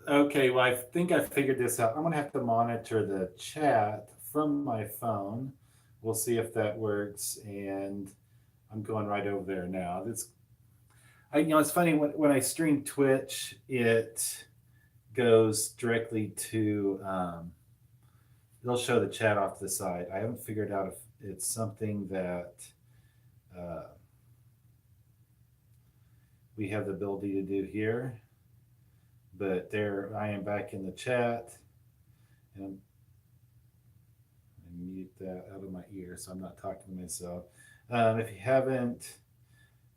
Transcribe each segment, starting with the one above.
Okay, well, I think I figured this out. I'm gonna have to monitor the chat from my phone. We'll see if that works. And I'm going right over there now. It's funny when I stream Twitch, it goes directly to. It'll show the chat off to the side. I haven't figured out if it's something that uh, we have the ability to do here. But there, I am back in the chat, and I mute that out of my ear so I'm not talking to myself. If you haven't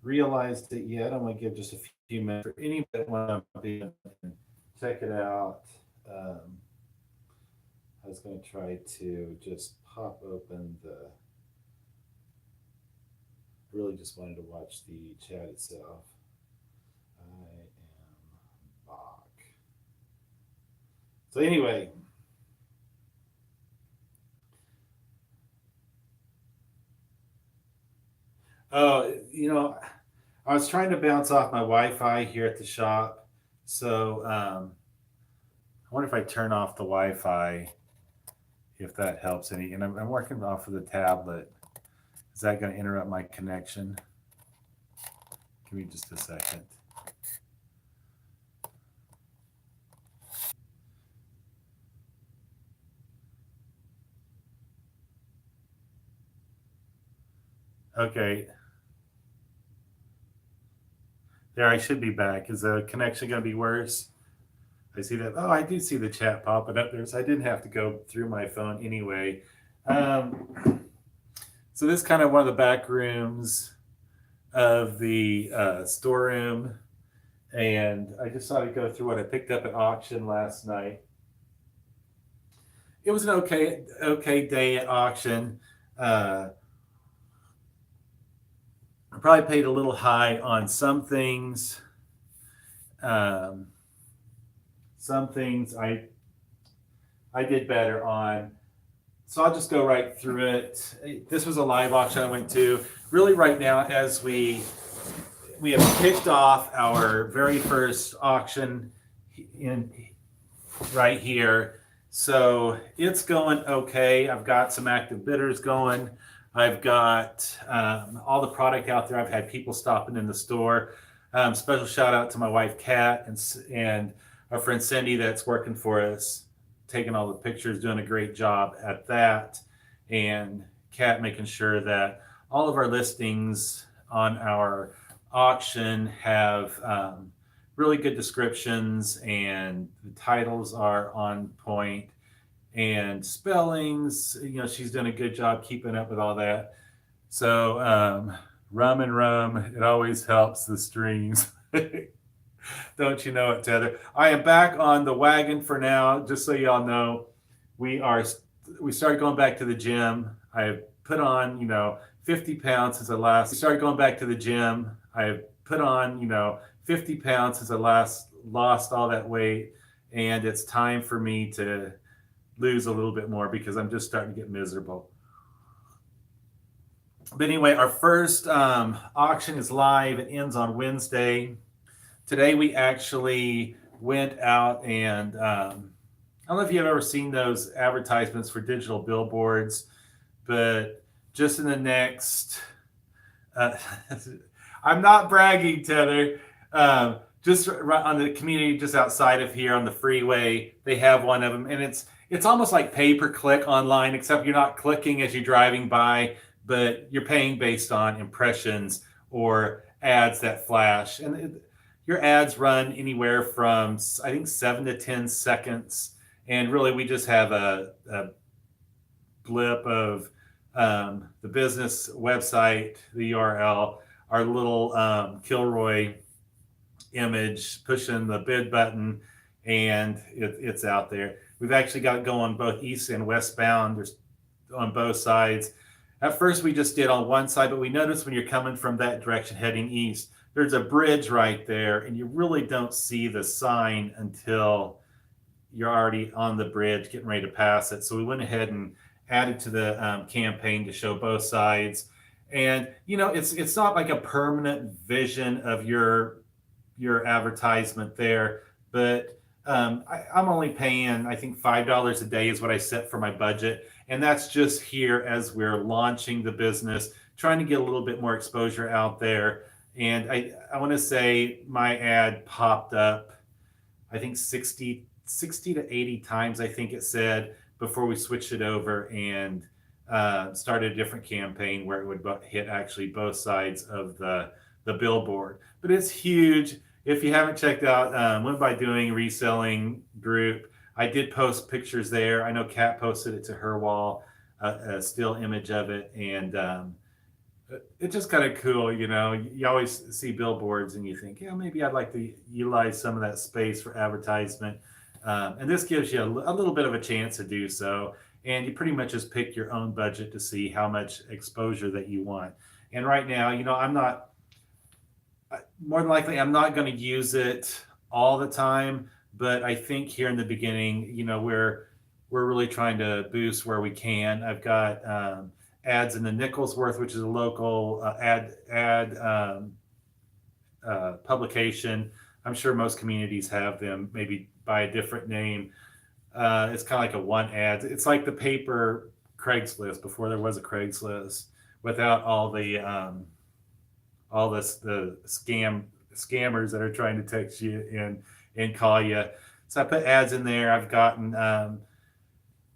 realized it yet, I'm going to give just a few minutes for anybody that want to be and check it out. Um, I was going to try to just pop open the. I really just wanted to watch the chat itself. I am back. So anyway, oh, I was trying to bounce off my Wi-Fi here at the shop, so I wonder if I turn off the Wi-Fi if that helps any. And I'm working off of the tablet. Is that going to interrupt my connection? Give me just a second. Okay. There, I should be back. Is the connection going to be worse? I see that. Oh, I do see the chat popping up there, so I didn't have to go through my phone anyway. Um, so this is kind of one of the back rooms of the storeroom, and I just thought I'd go through what I picked up at auction last night. It was an okay day at auction. I probably paid a little high on some things. Um, some things I did better on. So I'll just go right through it. This was a live auction I went to. Really, right now, as we have kicked off our very first auction in right here. So it's going okay. I've got some active bidders going. I've got all the product out there. I've had people stopping in the store. Special shout out to my wife Kat and our friend Cindy that's working for us, taking all the pictures, doing a great job at that, and Kat making sure that all of our listings on our auction have really good descriptions and the titles are on point and spellings. She's done a good job keeping up with all that. So rum and rum, it always helps the streams. Don't you know it, Tether? I am back on the wagon for now. Just so y'all know, we started going back to the gym. I put on 50 pounds since I last. We started going back to the gym. I put on 50 pounds since I last lost all that weight, and it's time for me to lose a little bit more because I'm just starting to get miserable. But anyway, our first auction is live. It ends on Wednesday. Today we actually went out and I don't know if you've ever seen those advertisements for digital billboards, but just in the next, uh, I'm not bragging, Tether. Just right on the community, just outside of here on the freeway, they have one of them, and it's almost like pay per click online, except you're not clicking as you're driving by, but you're paying based on impressions or ads that flash. And your ads run anywhere from, I think, 7 to 10 seconds. And really, we just have a blip of the business website, the URL, our little Kilroy image, pushing the bid button, and it's out there. We've actually got it going both east and westbound. There's on both sides. At first, we just did on one side, but we noticed when you're coming from that direction heading east, there's a bridge right there, and you really don't see the sign until you're already on the bridge getting ready to pass it. So we went ahead and added to the campaign to show both sides. And it's not like a permanent vision of your advertisement there, but I'm only paying, I think, $5 a day is what I set for my budget. And that's just here as we're launching the business, trying to get a little bit more exposure out there. And I want to say my ad popped up, I think 60 to 80 times, I think it said, before we switched it over and started a different campaign where it would hit actually both sides of the billboard. But it's huge. If you haven't checked out Win by Doing Reselling Group, I did post pictures there. I know Kat posted it to her wall, a still image of it, and it's just kind of cool. You always see billboards and you think, yeah, maybe I'd like to utilize some of that space for advertisement. And this gives you a little bit of a chance to do so. And you pretty much just pick your own budget to see how much exposure that you want. And right now, I'm not, more than likely, I'm not going to use it all the time. But I think here in the beginning, we're really trying to boost where we can. I've got ads in the Nicholsworth, which is a local publication. I'm sure most communities have them, maybe by a different name. It's kind of like a one ad. It's like the paper Craigslist before there was a Craigslist, without all the scammers that are trying to text you and call you. So I put ads in there. I've gotten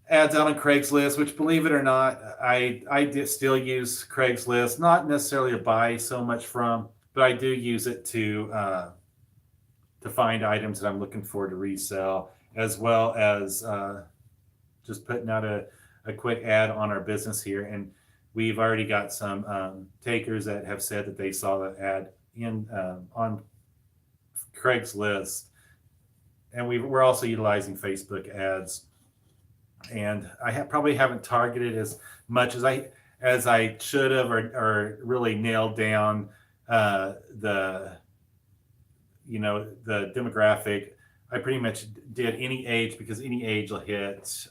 ads out on Craigslist, which, believe it or not, I still use Craigslist, not necessarily to buy so much from, but I do use it to find items that I'm looking for to resell, as well as just putting out a quick ad on our business here. And we've already got some takers that have said that they saw the ad on Craigslist. And we're also utilizing Facebook ads. And I probably haven't targeted as much as I should have, or really nailed down the demographic. I pretty much did any age, because any age will hit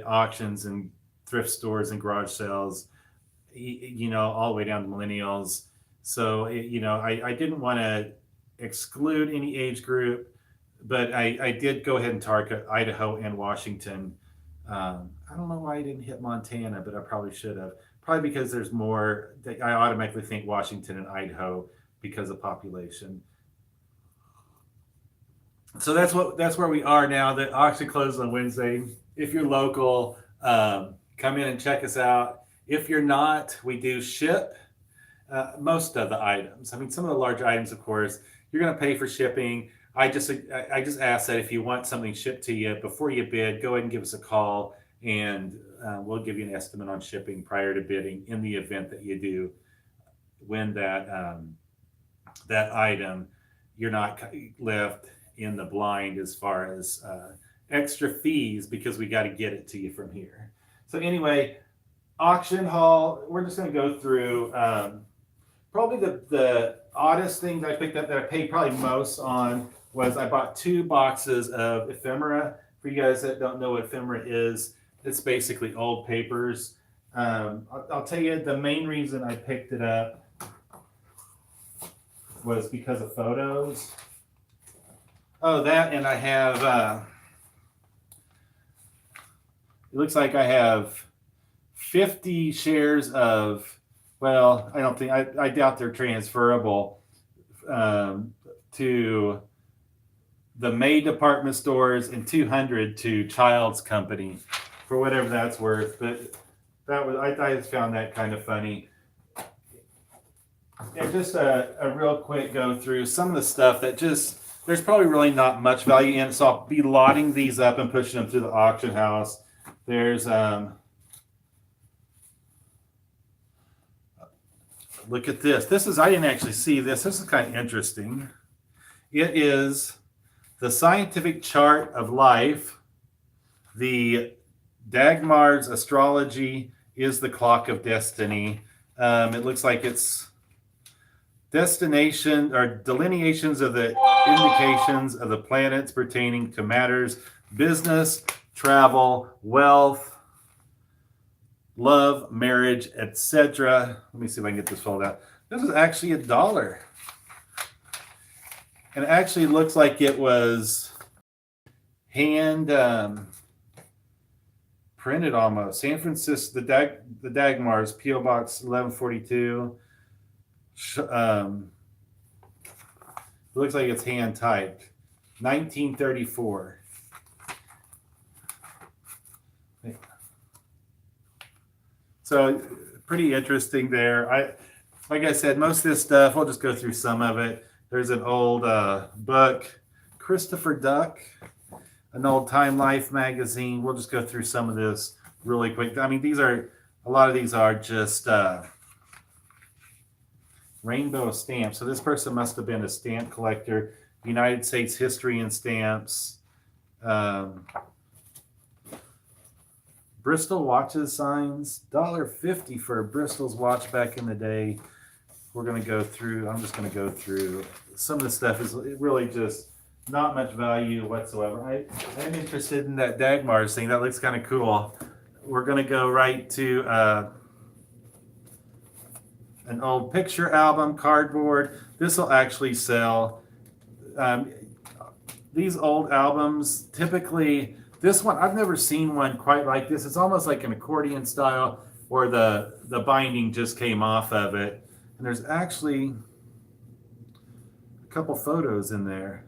auctions and thrift stores and garage sales, all the way down to millennials. So I didn't want to exclude any age group, but I did go ahead and target Idaho and Washington. I don't know why I didn't hit Montana, but I probably should have. Probably because there's more. I automatically think Washington and Idaho because of population. So that's where we are now. The auction closes on Wednesday. If you're local, come in and check us out. If you're not, we do ship most of the items. I mean, some of the larger items, of course, you're going to pay for shipping. I just ask that if you want something shipped to you, before you bid, go ahead and give us a call, and we'll give you an estimate on shipping prior to bidding, in the event that you do win that item. You're not left in the blind as far as extra fees, because we got to get it to you from here. So anyway, auction haul, we're just going to go through probably the oddest thing that I picked up that I paid probably most on was I bought 2 boxes of ephemera. For you guys that don't know what ephemera is, it's basically old papers. I'll tell you, the main reason I picked it up was because of photos. Oh, that, and I have, it looks like I have 50 shares of, well, I doubt they're transferable to the May department stores, and 200 to Child's Company, for whatever that's worth. But I just found that kind of funny. And just a real quick go through some of the stuff that there's probably really not much value in it. So I'll be lotting these up and pushing them through the auction house. There's look at this. I didn't actually see this. This is kind of interesting. It is the scientific chart of life. The Dagmar's astrology is the clock of destiny. It looks like it's destination or delineations of the indications of the planets pertaining to matters, business, travel, wealth, love, marriage, etc. Let me see if I can get this folded out. This is actually $1. And it actually looks like it was hand printed almost. San Francisco, the Dagmars, P.O. Box 1142. It looks like it's hand typed. 1934. So pretty interesting there. Like I said, most of this stuff, we'll just go through some of it. There's an old book, Christopher Duck, an old Time Life magazine. We'll just go through some of this really quick. I mean, a lot of these are just rainbow stamps. So this person must have been a stamp collector. United States history and stamps. Bristol watches signs, $1.50 for a Bristol's watch back in the day. We're going to go through, I'm just going to go through some of the stuff is really just not much value whatsoever. I'm interested in that Dagmars thing. That looks kind of cool. We're going to go right to an old picture album, cardboard. This will actually sell. These old albums, typically, this one, I've never seen one quite like this. It's almost like an accordion style where the binding just came off of it. And there's actually a couple photos in there.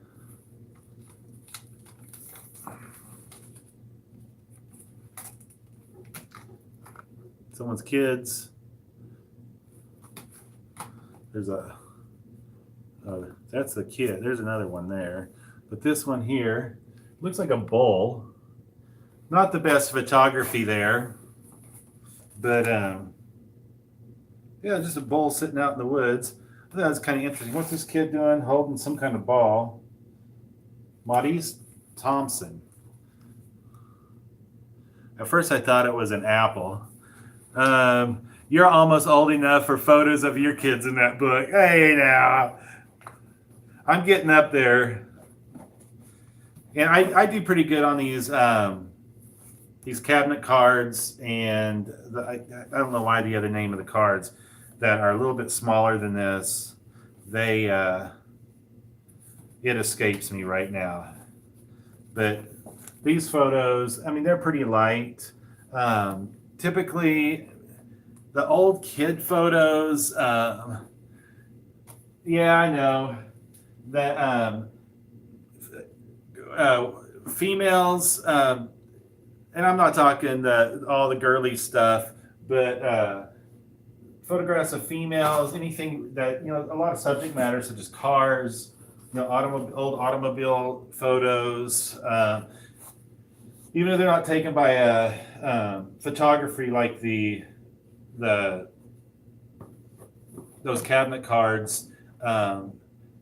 Someone's kids. There's that's the kid. There's another one there. But this one here looks like a bowl. Not the best photography there, but yeah, just a bowl sitting out in the woods. I thought that was kind of interesting. What's this kid doing? Holding some kind of ball. Maurice Thompson. At first I thought it was an apple. You're almost old enough for photos of your kids in that book. Hey now. I'm getting up there. And I do pretty good on these cabinet cards, and I don't know why the other name of the cards that are a little bit smaller than this. It escapes me right now. But these photos, I mean, they're pretty light. Typically, the old kid photos, yeah, I know that females, and I'm not talking all the girly stuff, but photographs of females, anything that, a lot of subject matter such as cars, old automobile photos, even if they're not taken by a photography like those cabinet cards.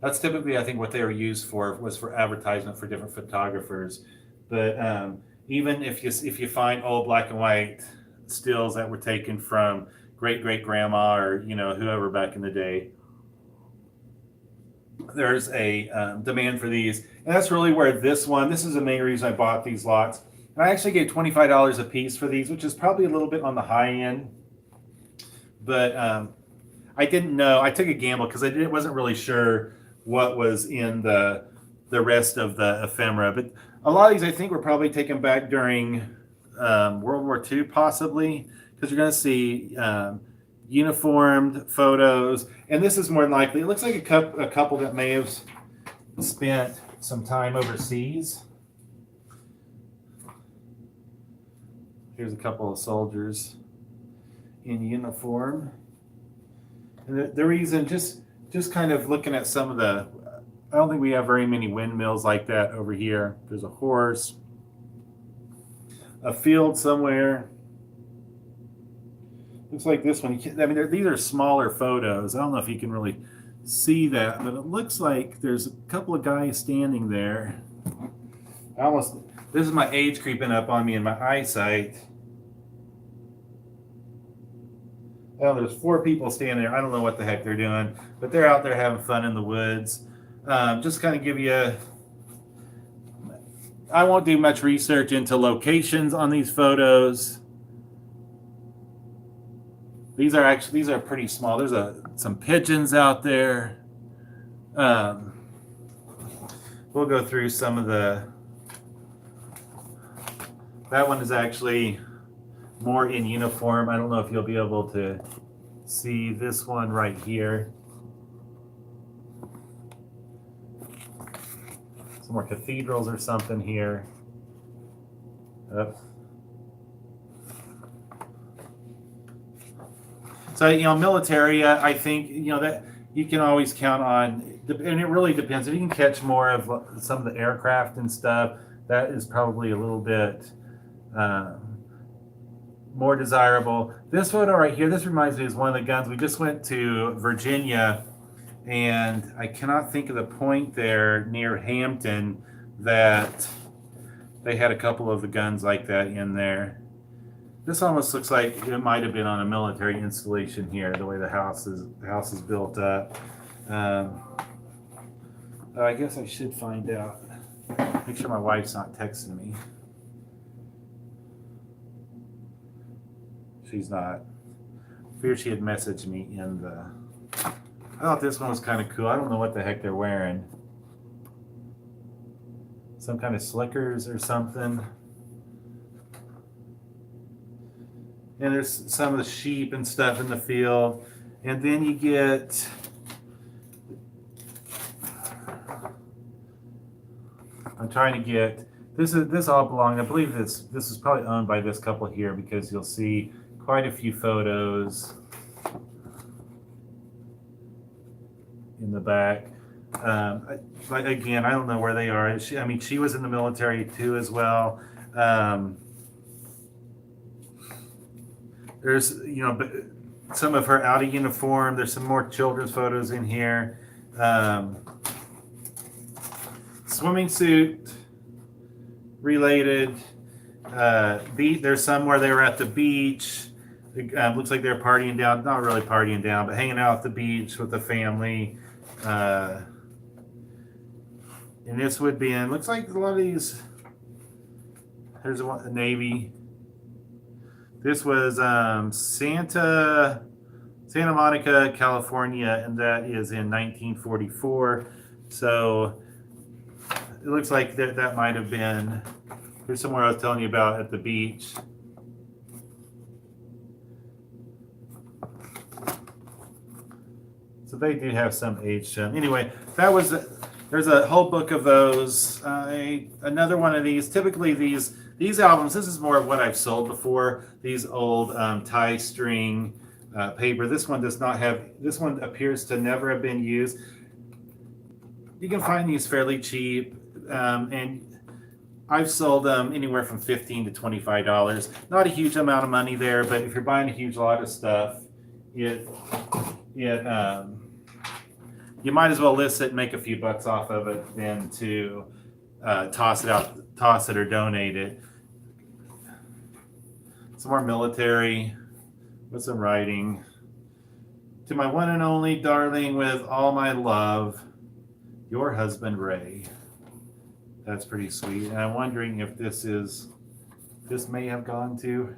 That's typically, I think, what they were used for, was for advertisement for different photographers. But even if you find old black and white stills that were taken from great grandma or whoever back in the day, there's a demand for these, and that's really where this is the main reason I bought these lots. And I actually gave $25 a piece for these, which is probably a little bit on the high end. But I didn't know. I took a gamble because I wasn't really sure what was in the rest of the ephemera. But a lot of these, I think, were probably taken back during World War II, possibly, because you're going to see uniformed photos. And this is more than likely, it looks like a couple that may have spent some time overseas. Here's a couple of soldiers in uniform. And the reason, just kind of looking at some of I don't think we have very many windmills like that over here. There's a horse, a field somewhere. Looks like this one. I mean, these are smaller photos. I don't know if you can really see that, but it looks like there's a couple of guys standing there. This is my age creeping up on me in my eyesight. Well, there's 4 people standing there. I don't know what the heck they're doing, but they're out there having fun in the woods. Just kind of give you I won't do much research into locations on these photos. These are pretty small. There's some pigeons out there. we'll go through some of the. That one is actually more in uniform. I don't know if you'll be able to see this one right here. Some more cathedrals or something here. Oops. So, military, I think, that you can always count on, and it really depends. If you can catch more of some of the aircraft and stuff, that is probably a little bit more desirable. This photo right here, this reminds me of one of the guns. We just went to Virginia, and I cannot think of the point there near Hampton that they had a couple of the guns like that in there. This almost looks like it might have been on a military installation here, the way the house is built up. I guess I should find out. Make sure my wife's not texting me. She's not. I fear she had messaged me in the. I thought this one was kind of cool. I don't know what the heck they're wearing. Some kind of slickers or something. And there's some of the sheep and stuff in the field. And then you get I'm trying to get this all belonged. I believe this is probably owned by this couple here, because you'll see quite a few photos in the back. But again, I don't know where they are. She was in the military too as well. There's, some of her out of uniform. There's some more children's photos in here. Swimming suit related. There's some where they were at the beach. Looks like they're partying down. Not really partying down, but hanging out at the beach with the family. And this would be in, looks like a lot of these. There's a Navy. This was Santa Monica, California, and that is in 1944. So it looks like that might have been. Here's somewhere I was telling you about at the beach. So they do have some age shown. Anyway, there's a whole book of those. Another one of these. Typically these albums, this is more of what I've sold before. These old tie string paper. This one does not have. This one appears to never have been used. You can find these fairly cheap, and I've sold them anywhere from $15 to $25. Not a huge amount of money there, but if you're buying a huge lot of stuff, you might as well list it and make a few bucks off of it than to toss it or donate it. Some more military with some writing. To my one and only darling, with all my love, your husband Ray. That's pretty sweet. And I'm wondering if this may have gone to,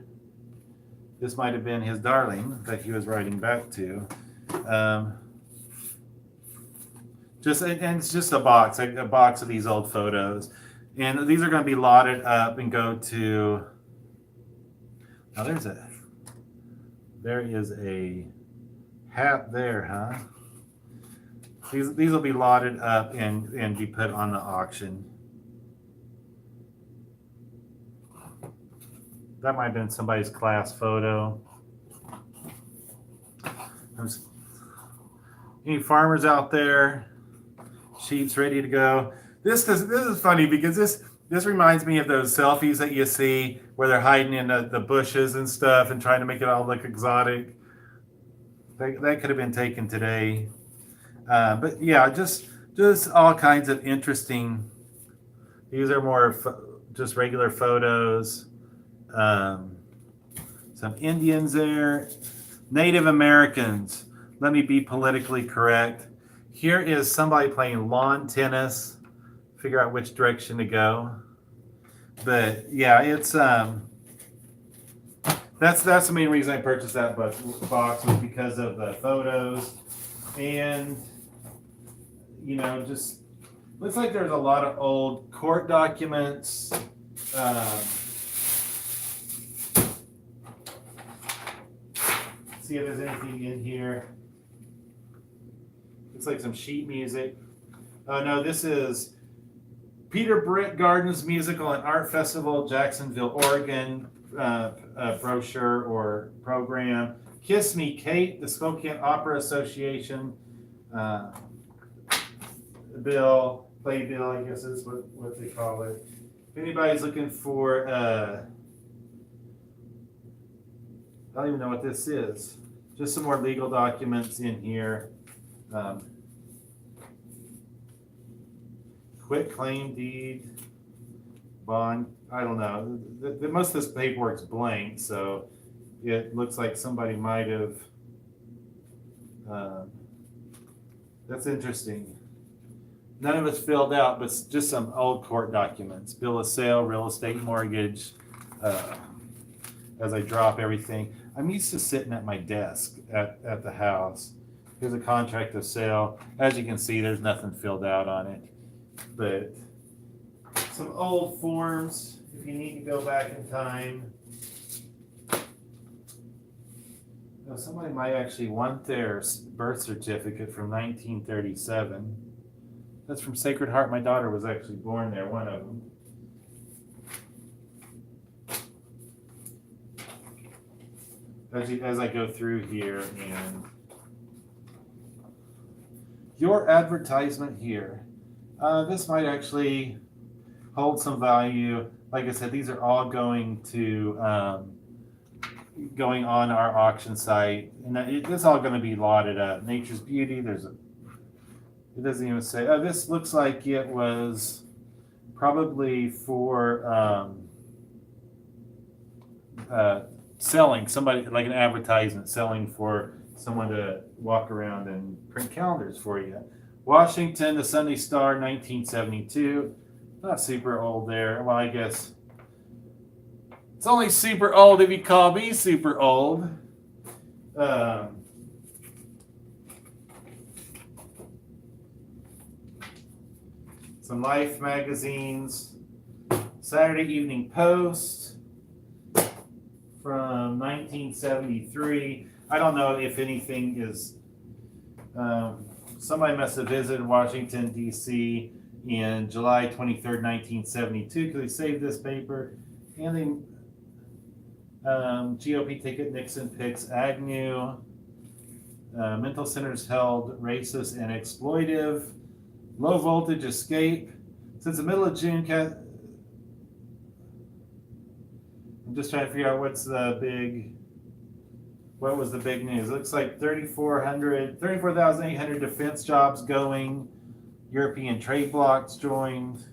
this might have been his darling that he was writing back to. And it's just a box of these old photos. And these are going to be lotted up and go to, now there is a hat there, huh? These will be lotted up and be put on the auction. That might have been somebody's class photo. Any farmers out there? Sheep's ready to go. This is funny because this reminds me of those selfies that you see where they're hiding in the bushes and stuff and trying to make it all look exotic. That could have been taken today. But yeah, just all kinds of interesting. These are more just regular photos. Some Indians there. Native Americans. Let me be politically correct. Here is somebody playing lawn tennis. Figure out which direction to go. But yeah, it's that's the main reason I purchased that box, was because of the photos, and just Looks like there's a lot of old court documents. See if there's anything in here. Looks like some sheet music. Oh no, this is Peter Britt Gardens Musical and Art Festival, Jacksonville, Oregon, brochure or program. Kiss Me Kate, the Spokane Opera Association bill, playbill, I guess is what they call it. If anybody's looking for, I don't even know what this is. Just some more legal documents in here. Quit claim deed, bond, I don't know. Most of this paperwork's blank, so it looks like somebody might have, that's interesting. None of it's filled out, but just some old court documents. Bill of sale, real estate mortgage, as I drop everything. I'm used to sitting at my desk at the house. Here's a contract of sale. As you can see, there's nothing filled out on it. But some old forms, if you need to go back in time. Now, somebody might actually want their birth certificate from 1937. That's from Sacred Heart. My daughter was actually born there, one of them. As I go through here, and your advertisement here. This might actually hold some value. Like I said, these are all going to going on our auction site, and it's all going to be lotted up. Nature's Beauty. It doesn't even say. Oh, this looks like it was probably for selling, somebody like an advertisement, selling for someone to walk around and print calendars for you. Washington, the Sunday Star, 1972. Not super old there. Well, I guess it's only super old if you call me super old. Some Life magazines. Saturday Evening Post from 1973. I don't know if anything is... somebody must have visited Washington, D.C. in July 23rd, 1972, because they saved this paper. And then GOP ticket, Nixon picks Agnew. Mental centers held racist and exploitive. Low voltage escape. Since the middle of June, I'm just trying to figure out what was the big news. It looks like 34,800 defense jobs going. European trade blocs joined.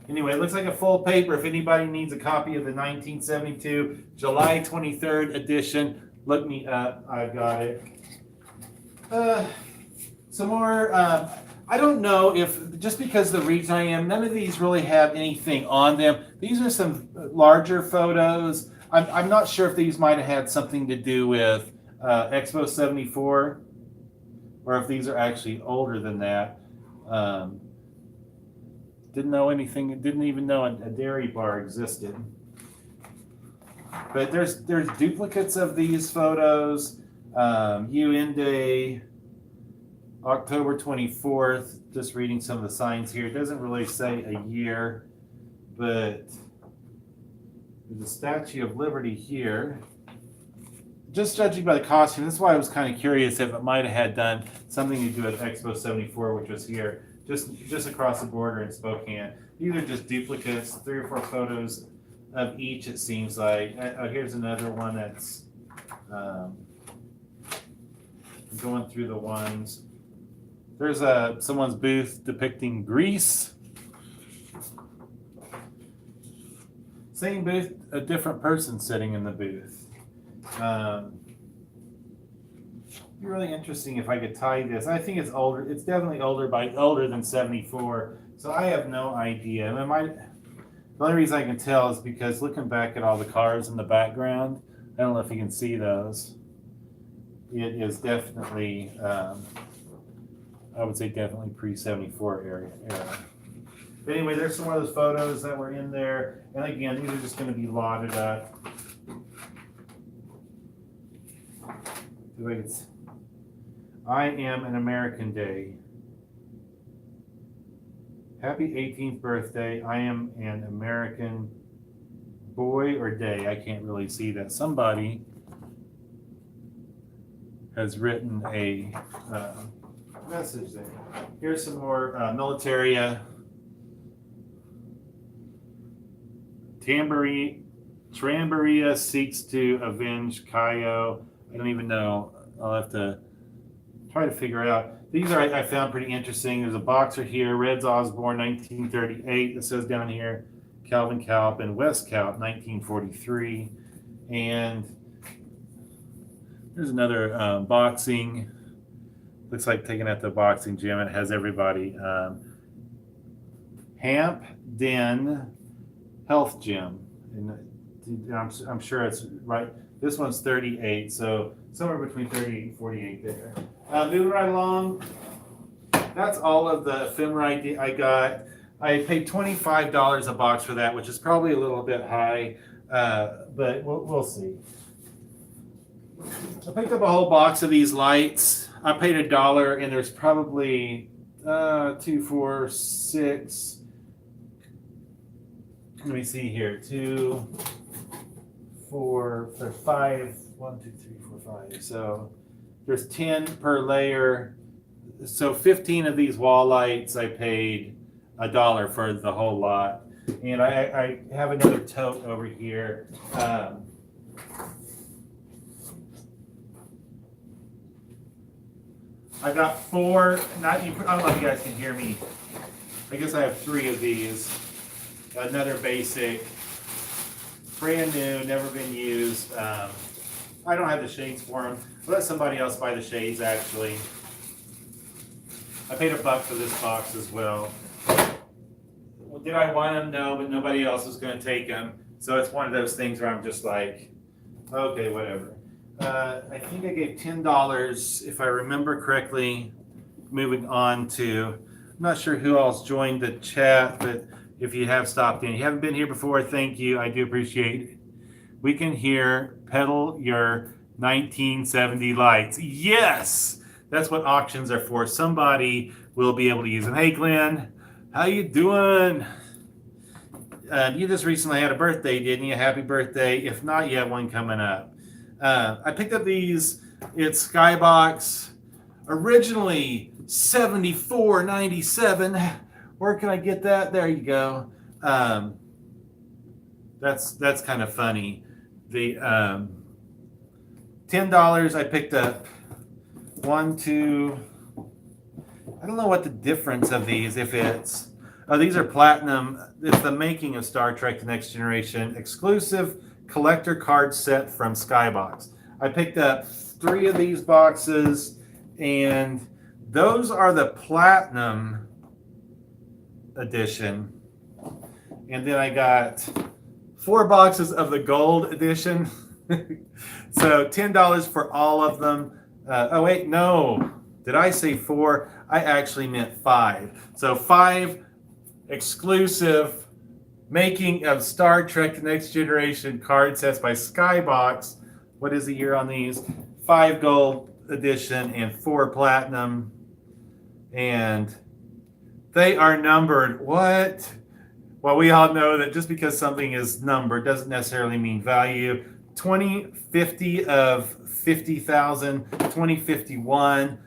Anyway, it looks like a full paper. If anybody needs a copy of the 1972 July 23rd edition, look me up. I've got it. Some more. I don't know if, just because the region I am, none of these really have anything on them. These are some larger photos. I'm not sure if these might have had something to do with Expo 74, or if these are actually older than that. Didn't know anything, didn't even know a dairy bar existed. But there's duplicates of these photos. UN Day, October 24th, just reading some of the signs here. It doesn't really say a year, but there's a Statue of Liberty here. Just judging by the costume, that's why I was kind of curious if it might have had done something to do with Expo 74, which was here, just across the border in Spokane. These are just duplicates, 3 or 4 photos of each, it seems like. Here's another one that's going through the ones. There's someone's booth depicting Greece. Same booth, a different person sitting in the booth. Be really interesting if I could tie this. I think it's older. It's definitely older than 74. So I have no idea. The only reason I can tell is because looking back at all the cars in the background, I don't know if you can see those. It is definitely I would say definitely pre-74 era. But anyway, there's some more of those photos that were in there. And again, these are just going to be lotted up. I am an American Day. Happy 18th birthday. I am an American boy or day. I can't really see that. Somebody has written a message there. Here's some more military. Trambaria seeks to avenge Kaio. I don't even know. I'll have to try to figure it out. These are I found pretty interesting. There's a boxer here, Reds Osborne, 1938. It says down here, Calvin Kalp and Wes Kalp, 1943. And there's another boxing. Looks like taken at the boxing gym. It has everybody. Hampden Health Gym. And I'm sure it's right. This one's 38, so somewhere between 38 and 48 there. Moving right along, that's all of the ephemera I got. I paid $25 a box for that, which is probably a little bit high, but we'll see. I picked up a whole box of these lights. I paid $1, and there's probably 2, 4, 6. Let me see here. 2, 4, there's 5. 1, 2, 3, 4, 5. So there's 10 per layer. So 15 of these wall lights, I paid $1 for the whole lot. And I have another tote over here. I got 4. I don't know if you guys can hear me. I guess I have 3 of these. Another basic, brand new, never been used. I don't have the shades for them. I'll let somebody else buy the shades, actually. I paid $1 for this box as well. Did I want them? No, but nobody else was going to take them. So it's one of those things where I'm just like, okay, whatever. I think I gave $10, if I remember correctly. Moving on to, I'm not sure who else joined the chat, but if you have stopped in, you haven't been here before, thank you. I do appreciate it. We can hear pedal your 1970 lights. Yes, that's what auctions are for. Somebody will be able to use them. Hey, Glenn, how you doing? You just recently had a birthday, didn't you? Happy birthday. If not, you have one coming up. I picked up these. It's Skybox. Originally $74.97. Where can I get that? There you go. That's kind of funny. The $10 I picked up. 1, 2. I don't know what the difference of these. If it's these are platinum. It's the making of Star Trek: The Next Generation exclusive collector card set from Skybox. I picked up 3 of these boxes, and those are the platinum edition. And then I got 4 boxes of the gold edition. So $10 for all of them. Oh wait, no. Did I say 4? I actually meant 5. So 5 exclusive making of Star Trek: The Next Generation card sets by Skybox. What is the year on these? 5 gold edition and 4 platinum. And they are numbered. What? Well, we all know that just because something is numbered doesn't necessarily mean value. 2050 of 50,000, 2051.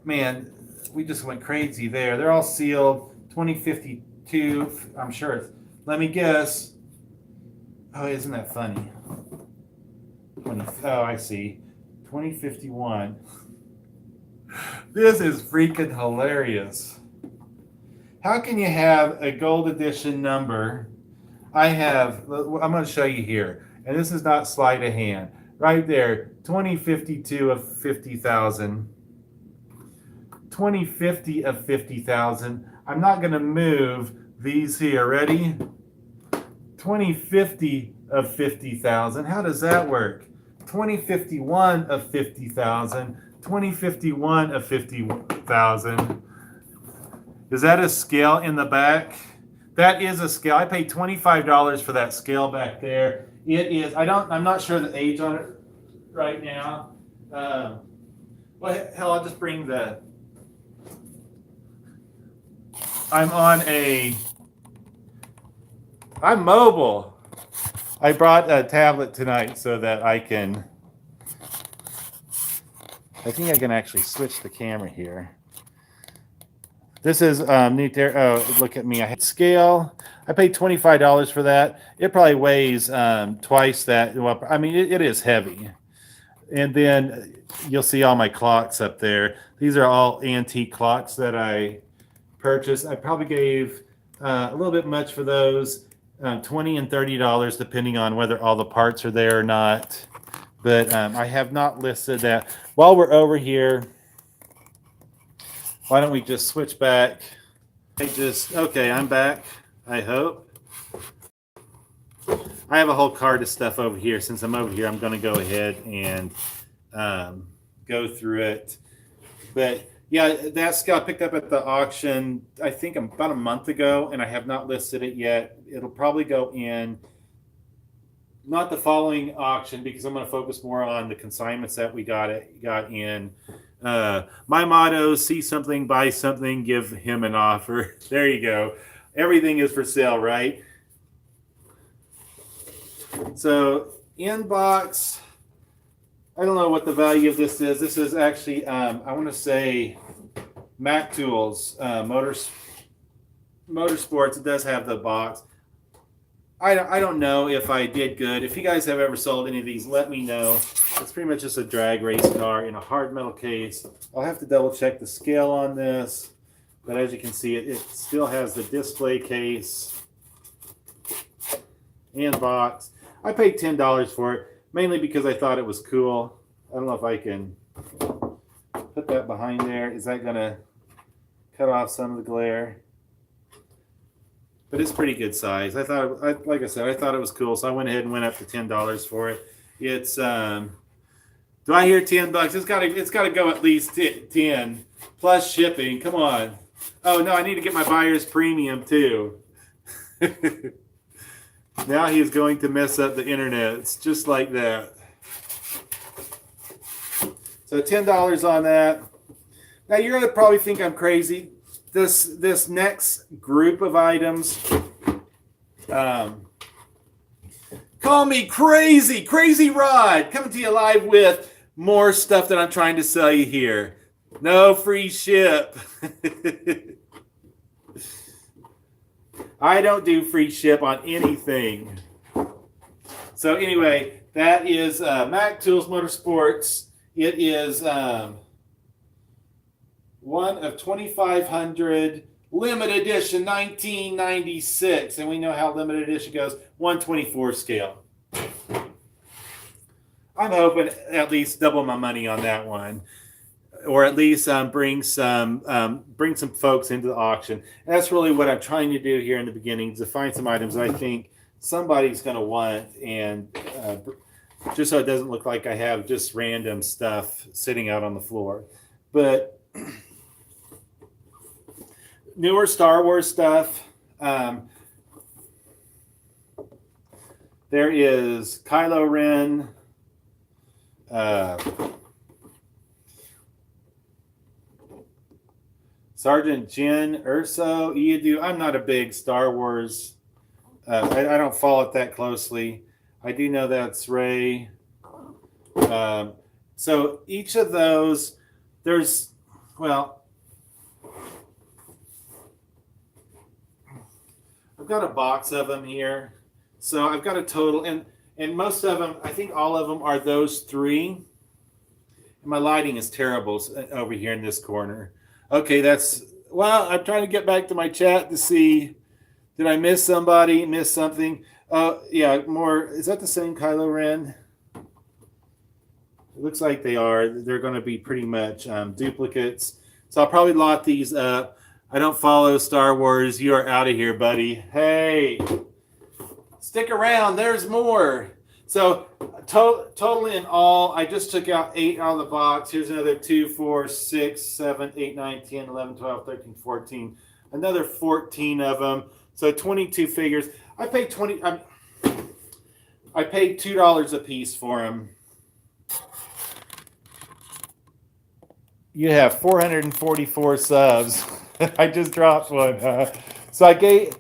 Man, we just went crazy there. They're all sealed. 2052, I'm sure it's, let me guess. Oh, isn't that funny? Oh, I see. 2051. This is freaking hilarious. How can you have a gold edition number? I'm going to show you here. And this is not sleight of hand. Right there, 2052 of 50,000. 2050 of 50,000. I'm not going to move these here. Ready? 2050 of 50,000. How does that work? 2051 of 50,000. 2051 of 50,000. Is that a scale in the back? That is a scale. I paid $25 for that scale back there. It is. I'm not sure the age on it right now. Well, hell, I'll just bring the. I'm mobile. I brought a tablet tonight so that I think I can actually switch the camera here. This is Nuterra. Oh, look at me. I had scale. I paid $25 for that. It probably weighs twice that. Well, I mean, it is heavy. And then you'll see all my clocks up there. These are all antique clocks that I purchased. I probably gave a little bit much for those, $20 and $30, depending on whether all the parts are there or not. But I have not listed that. While we're over here, why don't we just switch back? Okay, I'm back, I hope. I have a whole cart of stuff over here. Since I'm over here, I'm going to go ahead and go through it. But yeah, that scale I picked up at the auction, I think about a month ago, and I have not listed it yet. It'll probably go in, not the following auction, because I'm going to focus more on the consignments that we got in. My motto: see something, buy something, give him an offer. There you go. Everything is for sale, right? So inbox, I don't know what the value of this is. This is actually, I want to say Mac Tools, Motorsports. It does have the box. I don't know if I did good. If you guys have ever sold any of these, let me know. It's pretty much just a drag race car in a hard metal case. I'll have to double check the scale on this. But as you can see, it still has the display case and box. I paid $10 for it, mainly because I thought it was cool. I don't know if I can put that behind there. Is that going to cut off some of the glare? But it's pretty good size. Like I said, I thought it was cool, so I went ahead and went up to $10 for it. It's do I hear $10? It's got to go at least 10 plus shipping. Come on. Oh no, I need to get my buyer's premium too. Now he's going to mess up the internet. It's just like that. So $10 on that. Now you're going to probably think I'm crazy. This next group of items, call me crazy Rod, coming to you live with more stuff that I'm trying to sell you here. No free ship. I don't do free ship on anything. So anyway, that is Mac Tools Motorsports. It is one of 2,500 limited edition 1996. And we know how limited edition goes, 1/24 scale. I'm hoping at least double my money on that one. Or at least bring some folks into the auction. And that's really what I'm trying to do here in the beginning, to find some items that I think somebody's going to want, and just so it doesn't look like I have just random stuff sitting out on the floor. But newer Star Wars stuff. There is Kylo Ren. Sergeant Jyn Erso, Eadu. I'm not a big Star Wars. I don't follow it that closely. I do know that's Rey. So each of those, I've got a box of them here. So I've got a total, and most of them, I think all of them are those three. And my lighting is terrible over here in this corner. Okay, I'm trying to get back to my chat to see, did I miss somebody, miss something? Yeah, more, is that the same Kylo Ren? It looks like they are. They're going to be pretty much duplicates. So I'll probably lot these up. I don't follow Star Wars. You are out of here, buddy. Hey, stick around. There's more. So total in all, I just took out 8 out of the box. Here's another 2, 4, 6, 7, 8, 9, 10, 11, 12, 13, 14. another 14 of them. So 22 figures. I paid I paid $2 a piece for them. You have 444 subs. I just dropped one. So I gave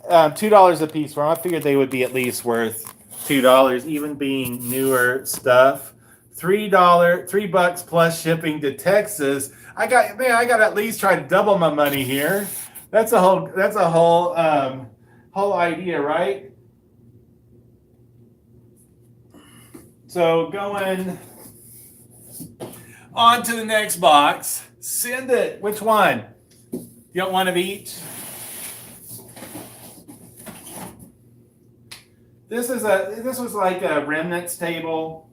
$2 a piece for them. I figured they would be at least worth $2, even being newer stuff. $3 plus shipping to Texas. I got to at least try to double my money here. That's a whole idea, right? So going on to the next box. Send it. Which one? You want one of each? This was like a remnants table.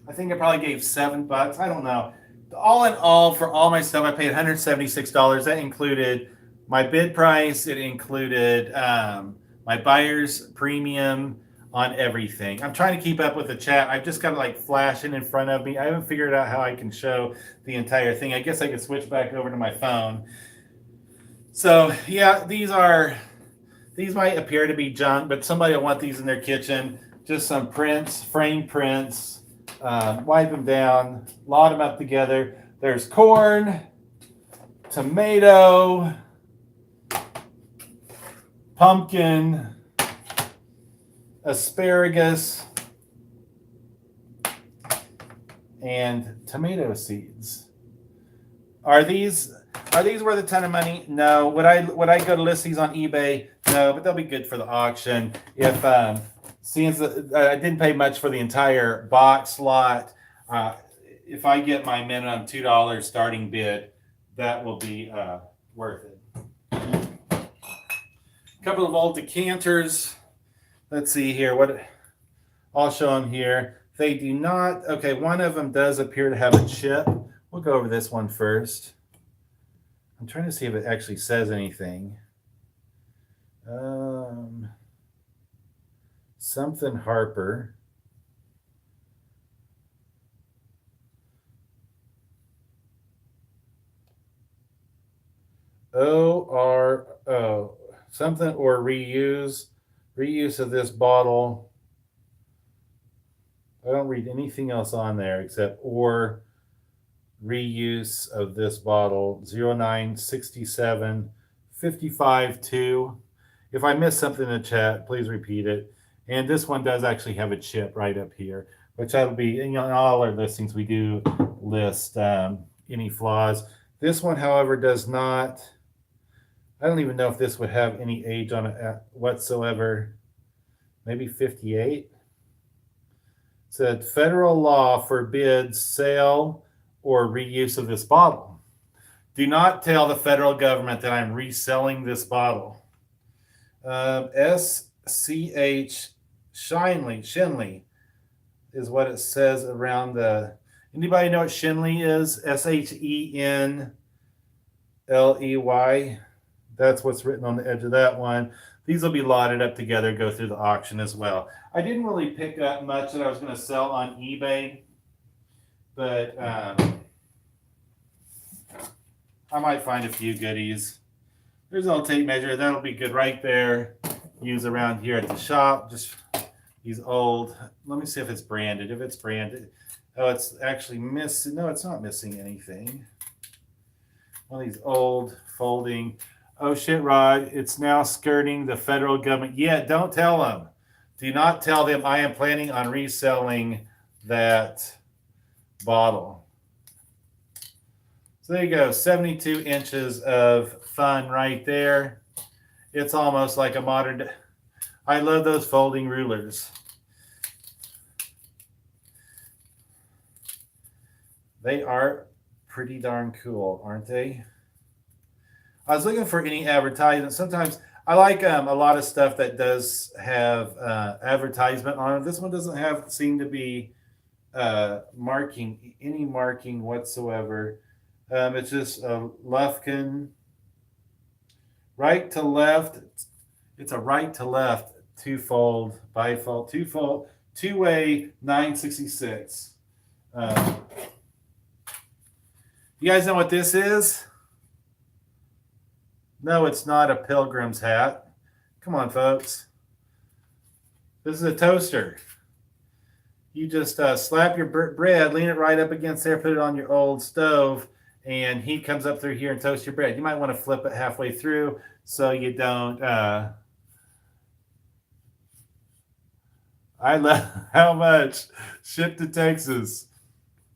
I think I probably gave $7. I don't know. All in all, for all my stuff, I paid $176. That included my bid price. It included my buyer's premium on everything. I'm trying to keep up with the chat. I've just got it like flashing in front of me. I haven't figured out how I can show the entire thing. I guess I could switch back over to my phone. So yeah, these might appear to be junk, but somebody will want these in their kitchen. Just some prints, frame prints. Wipe them down, lot them up together. There's corn, tomato, pumpkin, asparagus, and tomato seeds. Are these worth a ton of money? No. Would I go to list these on eBay? No, but they'll be good for the auction. If since I didn't pay much for the entire box lot, if I get my minimum $2 starting bid, that will be worth it. A couple of old decanters. Let's see here. What I'll show them here. They do not. Okay, one of them does appear to have a chip. We'll go over this one first. I'm trying to see if it actually says anything. Something Harper. ORO. Something or reuse of this bottle. I don't read anything else on there except or reuse of this bottle. 0967 55 2. If I missed something in the chat, please repeat it. And this one does actually have a chip right up here, which that'll be, in all our listings, we do list any flaws. This one, however, does not. I don't even know if this would have any age on it whatsoever. Maybe 58. It said federal law forbids sale or reuse of this bottle. Do not tell the federal government that I'm reselling this bottle. SCH Shinley is what it says around the. Anybody know what Shinley is? SHENLEY. That's what's written on the edge of that one. These will be lotted up together, go through the auction as well. I didn't really pick up much that I was going to sell on eBay, but I might find a few goodies. There's an old tape measure. That'll be good right there. Use around here at the shop. Just these old. Let me see if it's branded. If it's branded. Oh, it's actually missing. No, it's not missing anything. One of these old folding. Oh shit, Rod. It's now skirting the federal government. Yeah, don't tell them. Do not tell them I am planning on reselling that bottle. So there you go. 72 inches of fun right there. It's almost like a modern. I love those folding rulers. They are pretty darn cool, aren't they? I was looking for any advertisement. Sometimes I like a lot of stuff that does have advertisement on it. This one doesn't seem to be any marking whatsoever. It's just a Lufkin. Right to left. It's a right to left two-fold, bifold, two-way 966. You guys know what this is? No, it's not a pilgrim's hat. Come on, folks. This is a toaster. You just slap your bread, lean it right up against there, put it on your old stove, and heat comes up through here and toast your bread. You might want to flip it halfway through so you don't. I love how much ship to Texas.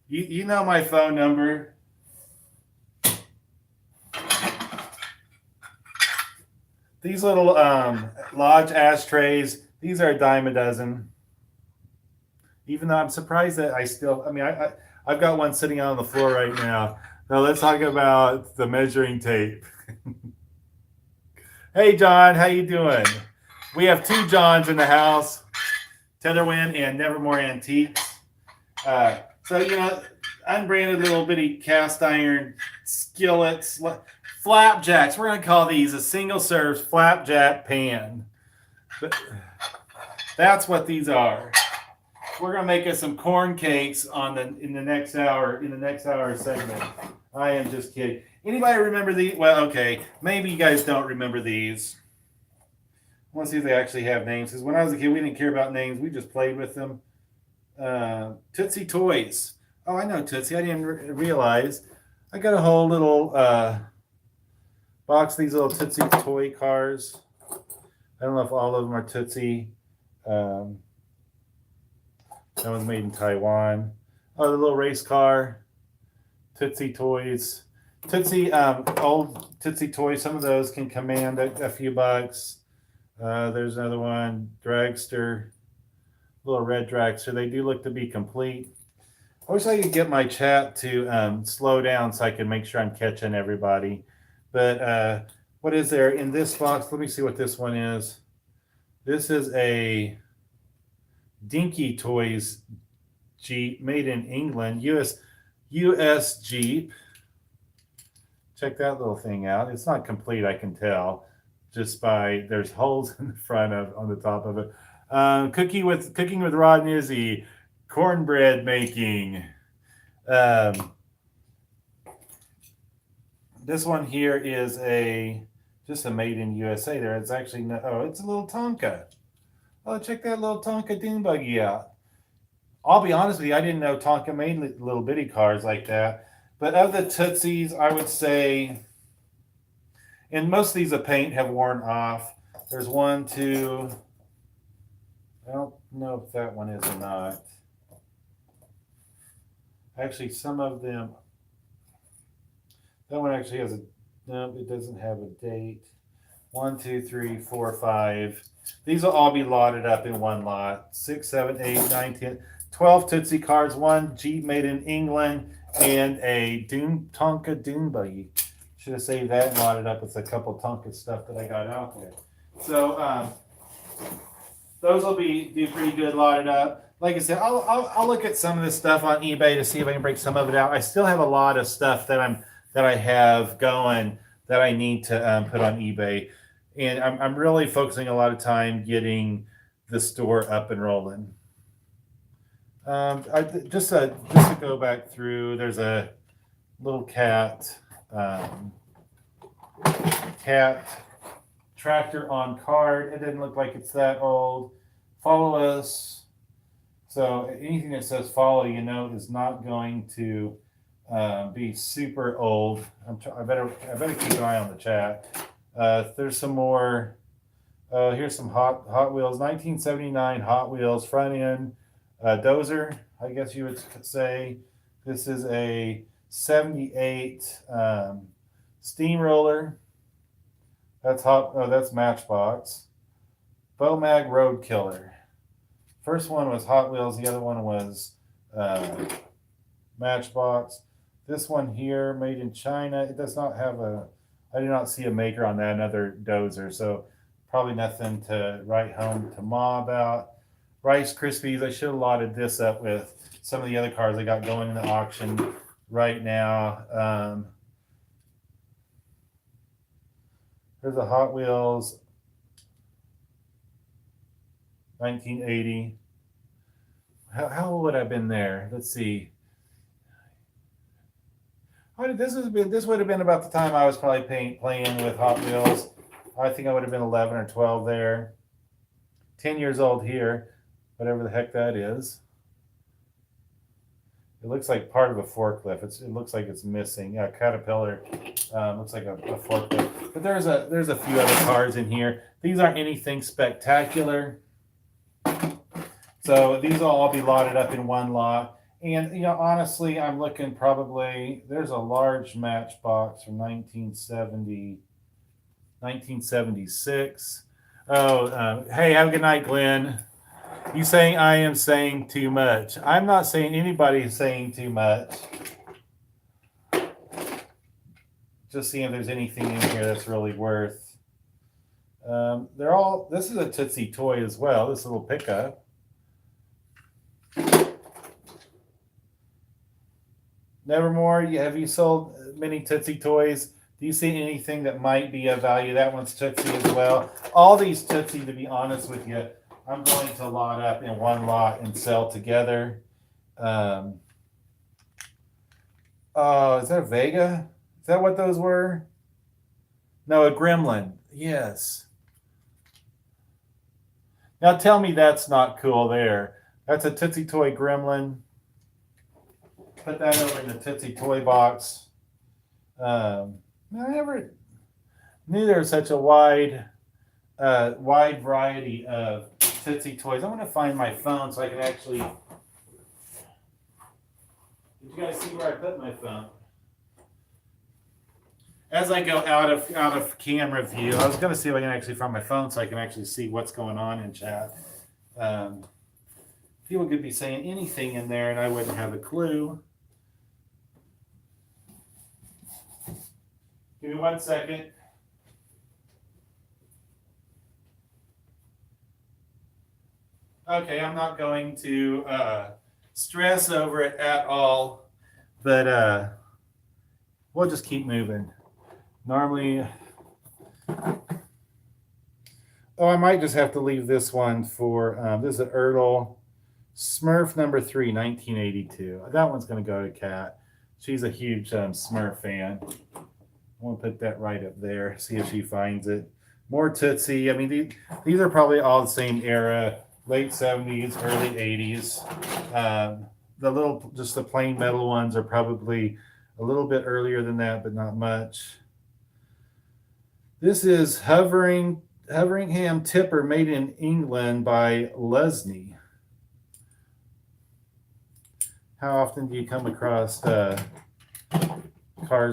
You know my phone number. These little Lodge ashtrays, these are a dime a dozen. Even though I'm surprised that I've got one sitting out on the floor right now. Now let's talk about the measuring tape. Hey John, how you doing? We have two Johns in the house, Tetherwind and Nevermore Antiques. So unbranded little bitty cast iron skillets, flapjacks. We're gonna call these a single serve flapjack pan. But that's what these are. We're gonna make us some corn cakes in the next hour segment. I am just kidding. Anybody remember these? Well, okay, maybe you guys don't remember these. I want to see if they actually have names. Because when I was a kid, we didn't care about names. We just played with them. Tootsie Toys. Oh, I know Tootsie. I didn't realize. I got a whole little box of these little Tootsie toy cars. I don't know if all of them are Tootsie. That one's made in Taiwan. Oh, the little race car. Tootsie Toys. Tootsie, old Tootsie Toys. Some of those can command a few bucks. There's another one. Dragster. Little red dragster. They do look to be complete. I wish I could get my chat to slow down so I can make sure I'm catching everybody. But what is there in this box? Let me see what this one is. This is a Dinky Toys Jeep made in England. US Jeep. Check that little thing out. It's not complete, I can tell, just by there's holes in the front on the top of it. Cooking with Rod and Izzy, cornbread making. This one here is just a made in USA. There, it's actually it's a little Tonka. Oh, check that little Tonka dune buggy out. I'll be honest with you, I didn't know Tonka made little bitty cars like that. But of the Tootsies, I would say, and most of these the paint have worn off. There's one, two. I don't know if that one is or not. Actually, some of them. That one actually has no, it doesn't have a date. 1, 2, 3, 4, 5. These will all be lotted up in one lot. 6, 7, 8, 9, 10, 12 Tootsie cars, one Jeep made in England, and a Tonka dune buggy. Should have saved that and lotted up with a couple Tonka stuff that I got out there. So those will do pretty good lotted up. Like I said, I'll look at some of this stuff on eBay to see if I can break some of it out. I still have a lot of stuff that I have going that I need to put on eBay, and I'm really focusing a lot of time getting the store up and rolling. Just to go back through, there's a little cat tractor on card. It doesn't look like it's that old. Follow us. So anything that says follow, is not going to be super old. I better keep an eye on the chat. There's some more. Here's some Hot Wheels 1979 Hot Wheels front end dozer, I guess you would say. This is a 78 steamroller. That's Matchbox. Bomag Road Killer. First one was Hot Wheels. The other one was Matchbox. This one here, made in China. It does not have I do not see a maker on that. Another dozer. So probably nothing to write home to Ma about. Rice Krispies. I should have lotted this up with some of the other cars I got going in the auction right now. There's a Hot Wheels 1980. How old would I have been there? Let's see. This would have been about the time I was probably playing with Hot Wheels. I think I would have been 11 or 12 there. 10 years old here, whatever the heck that is. It looks like part of a forklift. It looks like it's missing. Yeah, Caterpillar looks like a forklift. But there's a few other cars in here. These aren't anything spectacular. So these will all be lotted up in one lot. And, honestly, I'm looking probably, there's a large Matchbox from 1976. Oh, hey, have a good night, Glenn. You saying I am saying too much. I'm not saying anybody's saying too much. Just seeing if there's anything in here that's really worth. This is a Tootsie toy as well, this little pickup. Nevermore, have you sold many Tootsie toys? Do you see anything that might be of value? That one's Tootsie as well. All these Tootsie, to be honest with you, I'm going to lot up in one lot and sell together. Oh, is that a Vega? Is that what those were? No, a Gremlin. Yes. Now tell me that's not cool there. That's a Tootsie Toy Gremlin. Put that over in the Tootsie Toy box. I never knew there was such a wide variety of Tootsie toys. I'm going to find my phone so I can actually. Did you guys see where I put my phone? As I go out of camera view, I was going to see if I can actually find my phone so I can actually see what's going on in chat. People could be saying anything in there and I wouldn't have a clue. Give me 1 second. Okay, I'm not going to stress over it at all, but we'll just keep moving. Normally, I might just have to leave this one for, this is an Ertl Smurf number 3, 1982. That one's going to go to Kat. She's a huge Smurf fan. I'm going to put that right up there, see if she finds it. More Tootsie. I mean, these are probably all the same era, late 70s, early 80s. Just the plain metal ones are probably a little bit earlier than that, but not much. This is Hoveringham Tipper, made in England by Lesney. How often do you come across cars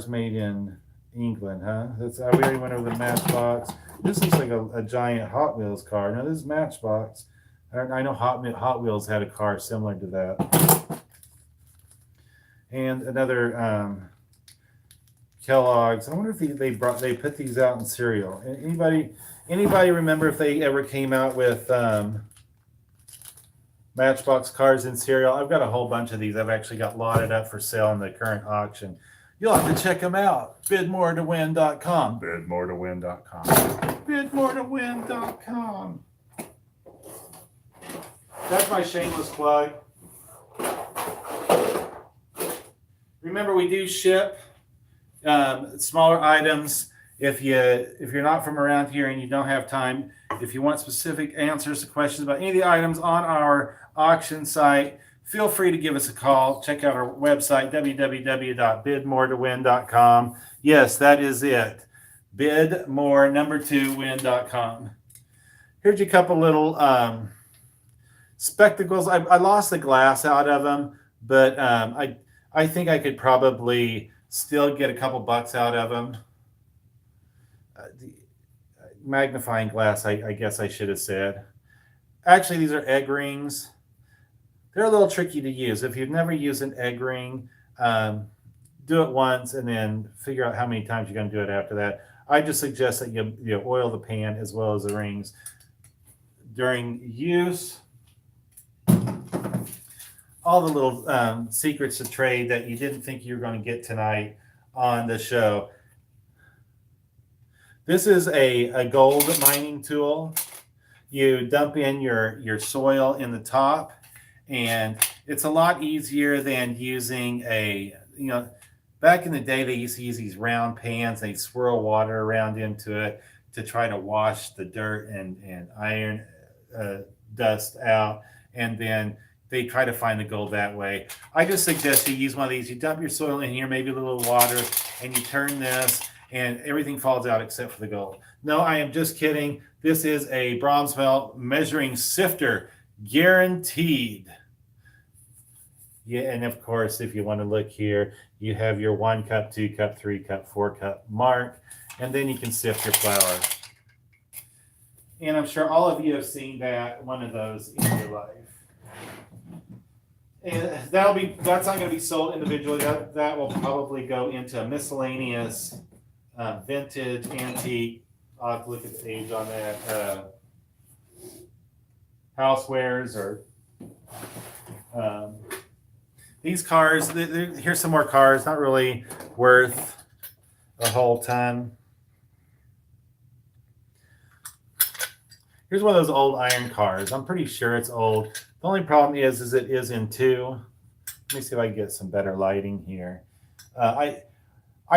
made in England, huh? We already went over the Matchbox. This looks like a giant Hot Wheels car. Now this is Matchbox. I know Hot Wheels had a car similar to that. And another Kellogg's. I wonder if they put these out in cereal. Anybody remember if they ever came out with Matchbox cars in cereal? I've got a whole bunch of these. I've actually got lotted up for sale in the current auction. You'll have to check them out. Bidmoretowin.com. Bidmoretowin.com. Bidmoretowin.com. That's my shameless plug. Remember, we do ship smaller items. If you're not from around here and you don't have time, if you want specific answers to questions about any of the items on our auction site, feel free to give us a call. Check out our website, www.bidmoretowin.com. Yes, that is it. Bidmore2win.com. Here's a couple little spectacles. I lost the glass out of them, but I think I could probably still get a couple bucks out of them. The magnifying glass, I guess I should have said. Actually, these are egg rings. They're a little tricky to use. If you've never used an egg ring, do it once and then figure out how many times you're going to do it after that. I just suggest that you oil the pan as well as the rings during use. All the little secrets to trade that you didn't think you were going to get tonight on the show. This is a gold mining tool. You dump in your soil in the top, and it's a lot easier than using back in the day, they used to use these round pans. They swirl water around into it to try to wash the dirt and iron dust out. And then they try to find the gold that way. I just suggest you use one of these. You dump your soil in here, maybe a little water, and you turn this, and everything falls out except for the gold. No, I am just kidding. This is a Bromswell measuring sifter, guaranteed. Yeah, and of course, if you want to look here, you have your 1 cup, 2 cup, 3 cup, 4 cup mark, and then you can sift your flour. And I'm sure all of you have seen one of those in your life. And that's not going to be sold individually. That will probably go into a miscellaneous vintage, antique. I'll have to look at the age on that. Housewares or these cars. Here's some more cars. Not really worth a whole ton. Here's one of those old iron cars. I'm pretty sure it's old. The only problem is it is in 2. Let me see if I can get some better lighting here. I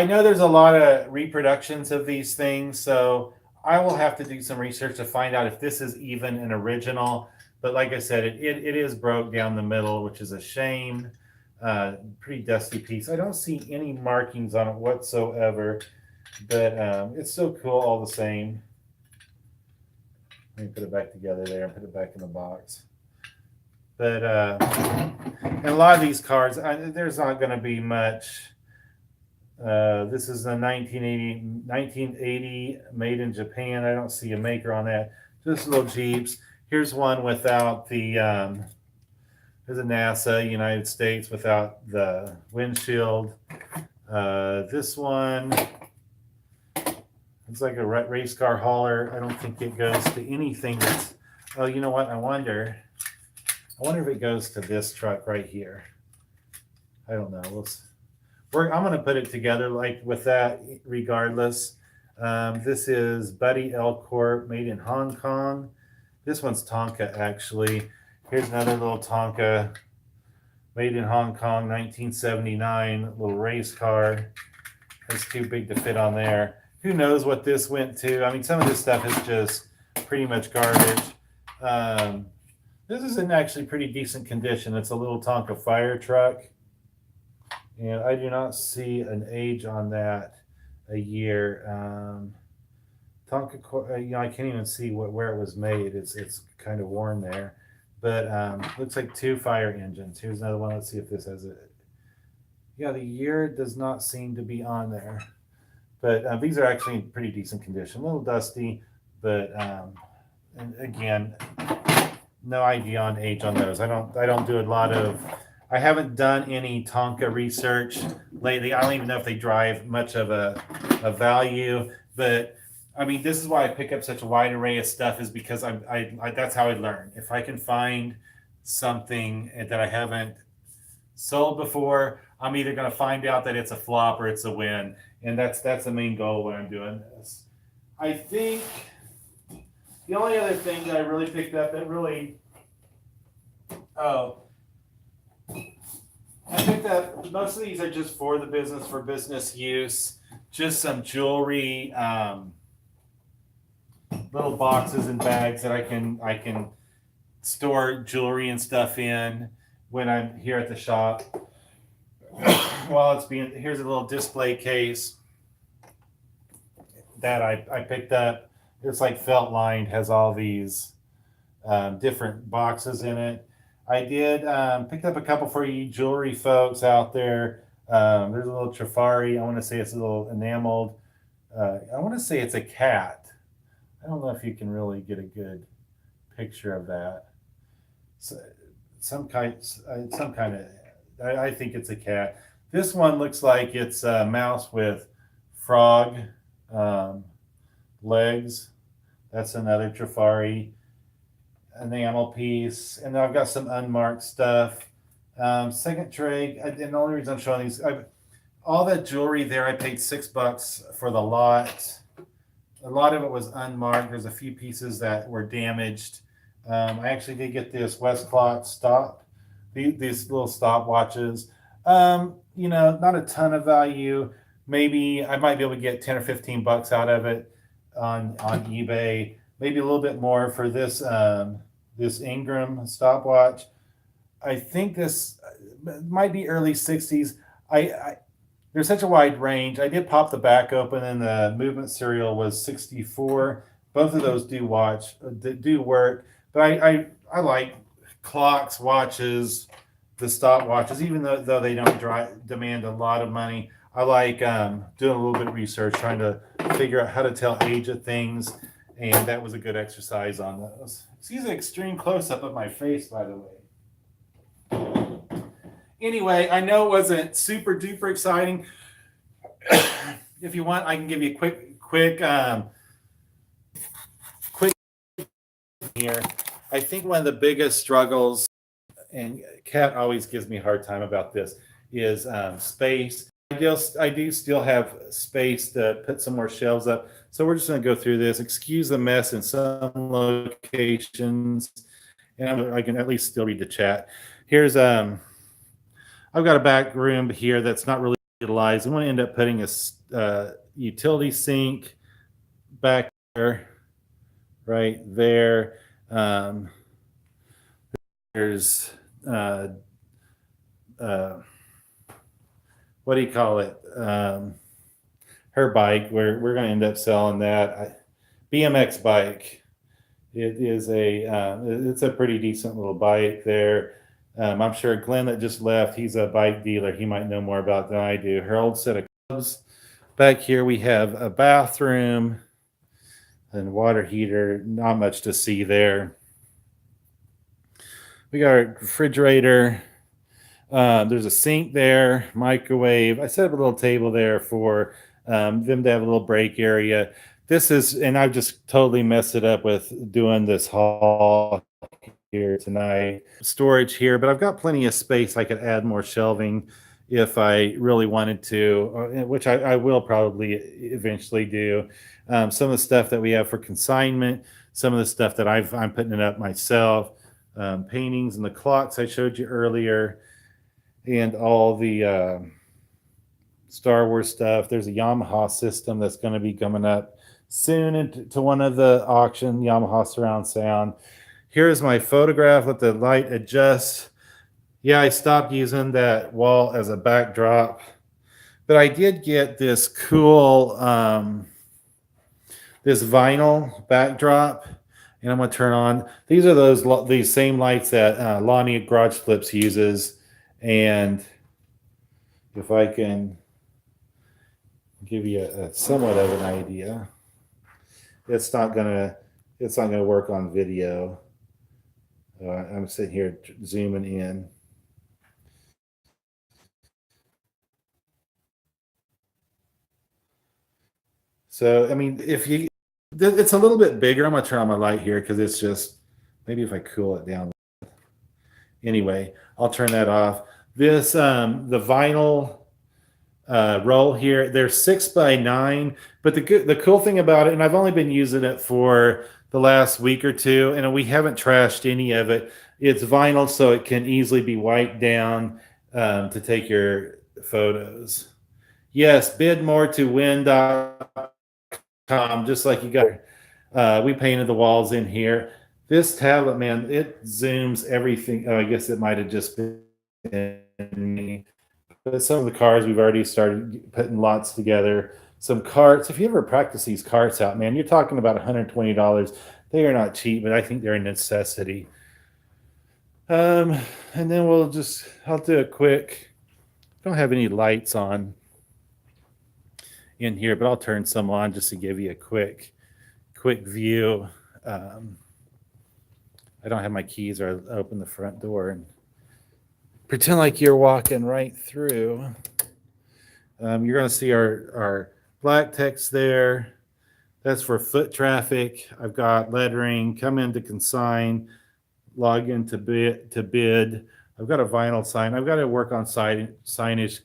know there's a lot of reproductions of these things, so I will have to do some research to find out if this is even an original. But like I said, it is broke down the middle, which is a shame. Pretty dusty piece. I don't see any markings on it whatsoever, but it's still cool all the same. Let me put it back together there and put it back in the box. But and a lot of these cards, there's not going to be much. This is a 1980 made in Japan. I don't see a maker on that. Just little Jeeps. Here's one without the, there's a NASA United States without the windshield. This one, it's like a race car hauler. I don't think it goes to anything that's, oh, you know what? I wonder if it goes to this truck right here. I don't know. I'm going to put it together like with that regardless. This is Buddy L Corp made in Hong Kong. This one's Tonka actually. Here's another little Tonka made in Hong Kong, 1979, little race car. It's too big to fit on there. Who knows what this went to? I mean, some of this stuff is just pretty much garbage. This is in actually pretty decent condition. It's a little Tonka fire truck. And I do not see an age on that, a year. Tonka, I can't even see where it was made. It's kind of worn there. But looks like 2 fire engines. Here's another one. Let's see if this has it. Yeah, the year does not seem to be on there. But these are actually in pretty decent condition. A little dusty, but and again, no idea on age on those. I don't do a lot of. I haven't done any Tonka research lately. I don't even know if they drive much of a value. But I mean, this is why I pick up such a wide array of stuff, is because I that's how I learn. If I can find something that I haven't sold before, I'm either going to find out that it's a flop or it's a win. And that's the main goal when I'm doing this. I think the only other thing that I really picked up that really, I picked up, most of these are just for the business, for business use, just some jewelry, little boxes and bags that I can store jewelry and stuff in when I'm here at the shop. While it's being, here's a little display case that I picked up. It's like felt lined, has all these different boxes in it. I did picked up a couple for you jewelry folks out there. There's a little Trifari. I want to say it's a little enameled. I want to say it's a cat. I don't know if you can really get a good picture of that. So, some kind of. I think it's a cat. This one looks like it's a mouse with frog legs. That's another Trifari enamel piece. And then I've got some unmarked stuff. Second tray, and the only reason I'm showing these, all that jewelry there, I paid $6 for the lot. A lot of it was unmarked. There's a few pieces that were damaged. I actually did get this Westcott stop. These little stopwatches. not a ton of value. Maybe I might be able to get 10 or 15 bucks out of it on eBay. Maybe a little bit more for this Ingram stopwatch. I think this might be early 60s. I There's such a wide range. I did pop the back open, and the movement serial was 64. Both of those do work, but I like clocks, watches, the stopwatches, even though they don't demand a lot of money. I like doing a little bit of research, trying to figure out how to tell age of things, and that was a good exercise on those. Excuse the extreme close up of my face, by the way. Anyway, I know it wasn't super duper exciting. If you want, I can give you a quick here. I think one of the biggest struggles, and Kat always gives me a hard time about this, is space. I do still have space to put some more shelves up, so we're just going to go through this. Excuse the mess in some locations, and I can at least still read the chat. Here's I've got a back room here that's not really utilized. I'm going to end up putting a utility sink back there, right there. There's what do you call it? Her bike. We're going to end up selling that BMX bike. It is it's a pretty decent little bike there. I'm sure Glenn that just left, he's a bike dealer. He might know more about than I do. Her old set of clubs. Back here we have a bathroom and water heater. Not much to see there. We got our refrigerator. There's a sink there, microwave. I set up a little table there for them to have a little break area. And I've just totally messed it up with doing this haul here tonight. Storage here, but I've got plenty of space. I could add more shelving if I really wanted to, which I will probably eventually do. Some of the stuff that we have for consignment, some of the stuff that I'm putting it up myself, paintings and the clocks I showed you earlier, and all the Star Wars stuff. There's a Yamaha system that's going to be coming up soon into one of the auction, Yamaha surround sound. Here's my photograph with the light adjust. Yeah, I stopped using that wall as a backdrop, but I did get this cool this vinyl backdrop, and I'm going to turn on. These are these same lights that Lonnie at Garage Flips uses, and if I can give you a somewhat of an idea, it's not gonna work on video. I'm sitting here zooming in. So, I mean, it's a little bit bigger. I'm going to turn on my light here because it's just, maybe if I cool it down. Anyway, I'll turn that off. This, the vinyl roll here, they're 6x9, but the cool thing about it, and I've only been using it for the last week or two, and we haven't trashed any of it. It's vinyl, so it can easily be wiped down to take your photos. Yes, bid more to win.com, just like you got. We painted the walls in here. This tablet, man, it zooms everything. Oh, I guess it might have just been me. But some of the cars we've already started putting lots together. Some carts. If you ever practice these carts out, man, you're talking about $120. They are not cheap, but I think they're a necessity. And then I'll do a quick. Don't have any lights on in here, but I'll turn some on just to give you a quick view. I don't have my keys, or I open the front door and pretend like you're walking right through. You're going to see our black text there. That's for foot traffic. I've got lettering, come in to consign, log in to bid. I've got a vinyl sign. I've got to work on signage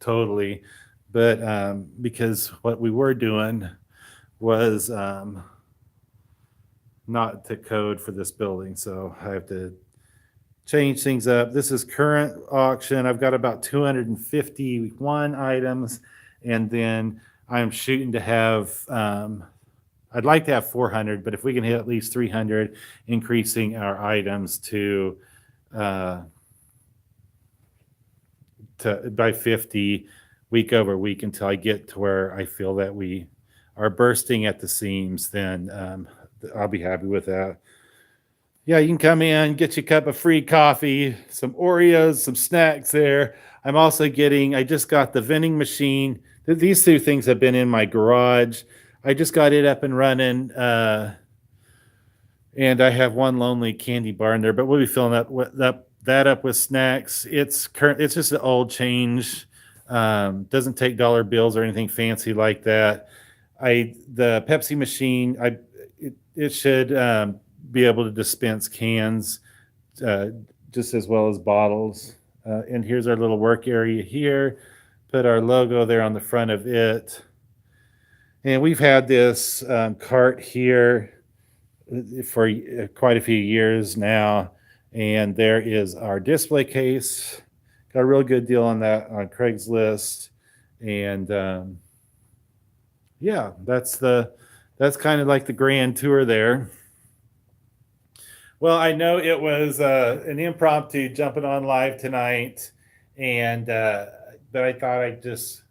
totally, but because what we were doing was not to code for this building, so I have to change things up. This is current auction. I've got about 251 items, and then I'm shooting to have, I'd like to have 400, but if we can hit at least 300, increasing our items uh, by 50 week over week until I get to where I feel that we are bursting at the seams, then I'll be happy with that. Yeah, you can come in, get you a cup of free coffee, some Oreos, some snacks there. I just got the vending machine. These two things have been in my garage. I just got it up and running. And I have one lonely candy bar in there, but we'll be filling that up with snacks. It's just an old change. Doesn't take dollar bills or anything fancy like that. The Pepsi machine, it should be able to dispense cans uh, just as well as bottles. And here's our little work area here. Put our logo there on the front of it. And we've had this cart here for quite a few years now. And there is our display case. Got a real good deal on that on Craigslist. And yeah, that's kind of like the grand tour there. Well, I know it was an impromptu jumping on live tonight, and but I thought I'd just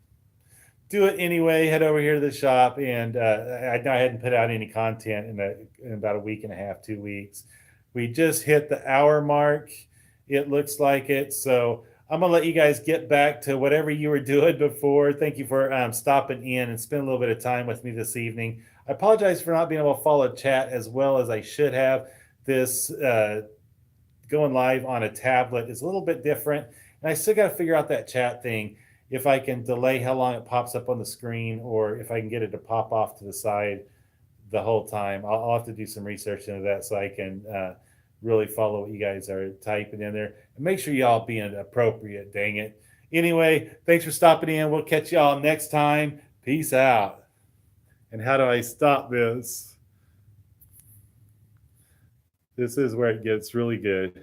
do it anyway. Head over here to the shop, and I hadn't put out any content in about a week and a half, 2 weeks. We just hit the hour mark. It looks like it. So I'm gonna let you guys get back to whatever you were doing before. Thank you for stopping in and spending a little bit of time with me this evening. I apologize for not being able to follow chat as well as I should have. This going live on a tablet is a little bit different, and I still got to figure out that chat thing. If I can delay how long it pops up on the screen, or if I can get it to pop off to the side the whole time. I'll have to do some research into that so I can really follow what you guys are typing in there. And make sure y'all being appropriate, dang it. Anyway, thanks for stopping in. We'll catch y'all next time. Peace out. And how do I stop this? This is where it gets really good.